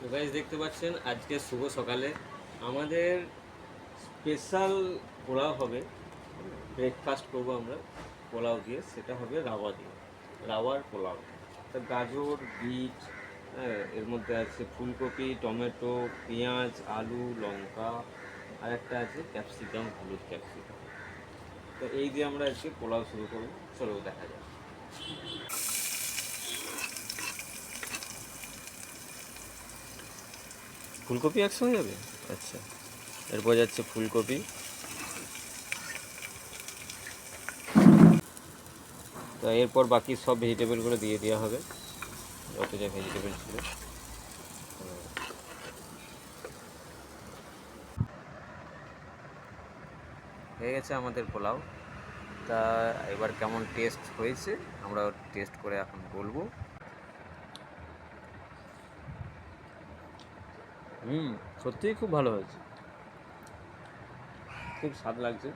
তো গাইস দেখতে পাচ্ছেন আজকে শুভ সকালে আমাদের স্পেশাল পোলাও হবে। ব্রেকফাস্ট করব আমরা পোলাও দিয়ে, সেটা হবে রাওয়া দিয়ে, রাওয়ার পোলাও। তা গাজর, বিট, হ্যাঁ, এর মধ্যে আছে ফুলকপি, টমেটো, পেঁয়াজ, আলু, লঙ্কা, আর একটা আছে ক্যাপসিকাম, হলুদ ক্যাপসিকাম। তো এই দিয়ে আমরা আজকে পোলাও শুরু করবো, চলো দেখা যাক। ফুলকপি একসঙ্গে যাবে, আচ্ছা। এরপর যাচ্ছে ফুলকপি, তো এরপর বাকি সব ভেজিটেবলগুলো দিয়ে দেওয়া হবে, যত যা ভেজিটেবল ছিল। হয়ে গেছে আমাদের পোলাও। তা এবার কেমন টেস্ট হয়েছে আমরা টেস্ট করে এখন বলবো। সত্যিই খুব ভালো হয়েছে, খুব স্বাদ লাগছে।